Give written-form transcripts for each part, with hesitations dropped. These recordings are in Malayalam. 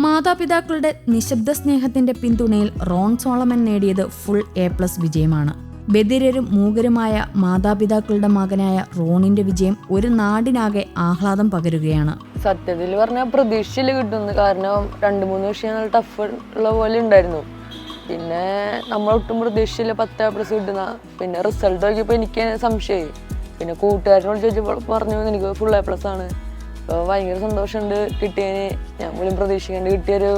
മാതാപിതാക്കളുടെ നിശബ്ദ സ്നേഹത്തിന്റെ പിന്തുണയിൽ റോൺ സോളമൻ നേടിയത് ഫുൾ A+ വിജയമാണ്. ബധിരരും മൂകരുമായ മാതാപിതാക്കളുടെ മകനായ റോണിന്റെ വിജയം ഒരു നാടിനാകെ ആഹ്ലാദം പകരുകയാണ്. സത്യത്തിൽ പറഞ്ഞാൽ പ്രതീക്ഷയിൽ കിട്ടുന്നു. കാരണം 2-3 വിഷയങ്ങൾ ടഫ് ഉള്ള പോലെ ഉണ്ടായിരുന്നു. പിന്നെ നമ്മളൊട്ടും പ്രതീക്ഷയില്ല 10A+ കിട്ടുന്ന. പിന്നെ റിസൾട്ട് നോക്കിയപ്പോൾ എനിക്ക് സംശയമായി. പിന്നെ കൂട്ടുകാരനോട് ചോദിച്ചപ്പോൾ പറഞ്ഞു എനിക്ക് ഫുൾ A+ ആണ്. അപ്പോൾ ഭയങ്കര സന്തോഷമുണ്ട് കിട്ടിയതിന്. ഞാൻ പോലും പ്രതീക്ഷിക്കാണ്ട് കിട്ടിയൊരു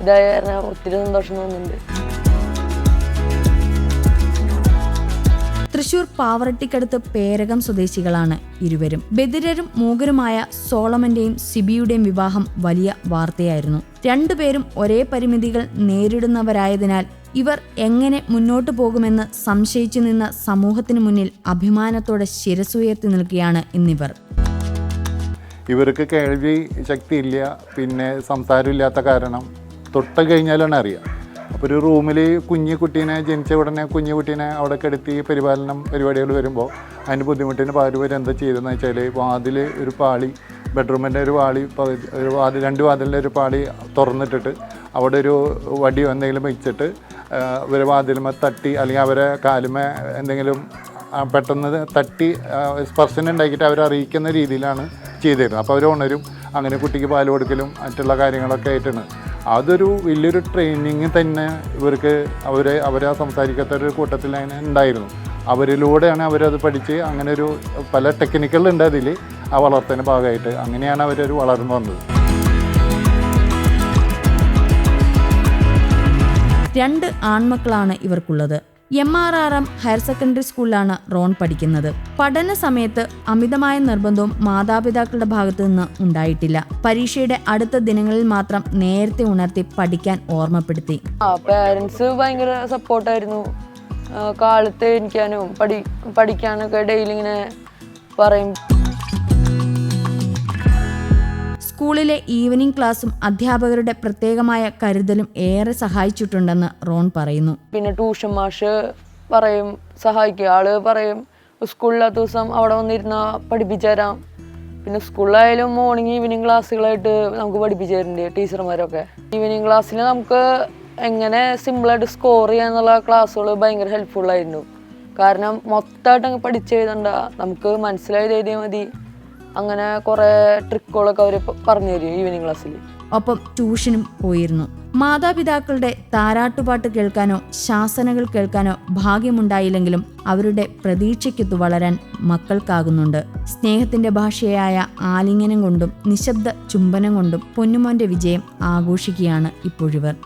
ഇതായ കാരണം ഒത്തിരി സന്തോഷം തോന്നുന്നുണ്ട്. തൃശൂർ പാവറട്ടിക്കടുത്ത് പേരകം സ്വദേശികളാണ് ഇരുവരും. ബധിരരും മൂകരുമായ സോളമന്റെയും സിബിയുടെയും വിവാഹം വലിയ വാർത്തയായിരുന്നു. രണ്ടുപേരും ഒരേ പരിമിതികൾ നേരിടുന്നവരായതിനാൽ ഇവർ എങ്ങനെ മുന്നോട്ടു പോകുമെന്ന് സംശയിച്ചു നിന്ന സമൂഹത്തിനു മുന്നിൽ അഭിമാനത്തോടെ ശിരസുയർത്തി നിൽക്കുകയാണ് ഇന്നിവർ. ഇവർക്ക് കേൾവി ശക്തിയില്ല, പിന്നെ സംസാരമില്ലാത്ത കാരണം തൊട്ട് കഴിഞ്ഞാലാണ് അറിയുക. അപ്പോൾ ഒരു റൂമിൽ കുഞ്ഞുകുട്ടീനെ ജനിച്ച ഉടനെ കുഞ്ഞുകുട്ടീനെ അവിടെ കിടത്തി പരിപാലനം പരിപാടികൾ വരുമ്പോൾ അതിൻ്റെ ബുദ്ധിമുട്ടിന് പാടുവരെ എന്താ ചെയ്തതെന്ന് വെച്ചാൽ വാതിൽ ഒരു പാളി, ബെഡ്റൂമിൻ്റെ ഒരു പാളി, ഒരു വാതിൽ, 2 വാതിലിൻ്റെ ഒരു പാളി തുറന്നിട്ടിട്ട് അവിടെ ഒരു വടിയോ എന്തെങ്കിലും വെച്ചിട്ട് ഇവരെ വാതിലുമേ തട്ടി അല്ലെങ്കിൽ അവരെ കാലുമേ എന്തെങ്കിലും പെട്ടെന്ന് തട്ടി സ്പർശനം ഉണ്ടാക്കിയിട്ട് അവരെ അറിയിക്കുന്ന രീതിയിലാണ് ചെയ്തിരുന്നത്. അപ്പോൾ അവർ ഉണരും. അങ്ങനെ കുട്ടിക്ക് പാൽ കൊടുക്കലും മറ്റുള്ള കാര്യങ്ങളൊക്കെ ആയിട്ടാണ്. അതൊരു വലിയൊരു ട്രെയിനിങ് തന്നെ ഇവർക്ക് അവരെ സംസാരിക്കാത്തൊരു കൂട്ടത്തിൽ അങ്ങനെ ഉണ്ടായിരുന്നു. അവരിലൂടെയാണ് അവരത് പഠിച്ച് അങ്ങനെ ഒരു പല ടെക്നിക്കുകളുണ്ട് അതിൽ ആ വളർത്തേൻ്റെ ഭാഗമായിട്ട്. അങ്ങനെയാണ് അവരൊരു വളർന്നു വന്നത്. 2 ആൺമക്കളാണ് ഇവർക്കുള്ളത്. MRRM ഹയർ സെക്കൻഡറി സ്കൂളിലാണ് റോൺ പഠിക്കുന്നത്. പഠന സമയത്ത് അമിതമായ നിർബന്ധവും മാതാപിതാക്കളുടെ ഭാഗത്തു നിന്ന് ഉണ്ടായിട്ടില്ല. പരീക്ഷയുടെ അടുത്ത ദിനങ്ങളിൽ മാത്രം നേരത്തെ ഉണർത്തി പഠിക്കാൻ ഓർമ്മപ്പെടുത്തി. പേരൻസ് ഭയങ്കര സപ്പോർട്ടായിരുന്നു. കാലത്ത് എണീക്കാനും പഠിക്കാനൊക്കെ ഡെയിലി ഇങ്ങനെ പറയും. സ്കൂളിലെ ഈവനിംഗ് ക്ലാസും അധ്യാപകരുടെ പ്രത്യേകമായ കരുതലും ഏറെ സഹായിച്ചിട്ടുണ്ടെന്ന് റോൺ പറയുന്നു. പിന്നെ ട്യൂഷൻ മാഷ് പറയും സഹായിക്കുക. ആള് പറയും സ്കൂളില്ലാത്ത ദിവസം അവിടെ വന്നിരുന്ന പഠിപ്പിച്ചു തരാം. പിന്നെ സ്കൂളിലായാലും മോർണിംഗ് ഈവനിങ് ക്ലാസ്സുകളായിട്ട് നമുക്ക് പഠിപ്പിച്ചു തരുന്നുണ്ട് ടീച്ചർമാരൊക്കെ. ഈവനിങ് ക്ലാസ്സിൽ നമുക്ക് എങ്ങനെ സിമ്പിളായിട്ട് സ്കോർ ചെയ്യാന്നുള്ള ക്ലാസ്സുകൾ ഭയങ്കര ഹെൽപ്ഫുള്ളായിരുന്നു. കാരണം മൊത്തമായിട്ട് അങ്ങ് പഠിച്ചെഴുതണ്ട, നമുക്ക് മനസ്സിലായത് എഴുതിയാൽ മതി. അങ്ങനെ കുറേ ട്രിക്കുകളൊക്കെ അവർ പറഞ്ഞു തരും ഈവനിങ് ക്ലാസ്സിൽ. ഒപ്പം ട്യൂഷനും പോയിരുന്നു. മാതാപിതാക്കളുടെ താരാട്ടുപാട്ട് കേൾക്കാനോ ശാസനകൾ കേൾക്കാനോ ഭാഗ്യമുണ്ടായില്ലെങ്കിലും അവരുടെ പ്രതീക്ഷയ്ക്കൊത്തു വളരാൻ മക്കൾക്കാകുന്നുണ്ട്. സ്നേഹത്തിന്റെ ഭാഷയായ ആലിംഗനം കൊണ്ടും നിശബ്ദ ചുംബനം കൊണ്ടും പൊന്നുമോന്റെ വിജയം ആഘോഷിക്കുകയാണ് ഇപ്പോഴിവർ.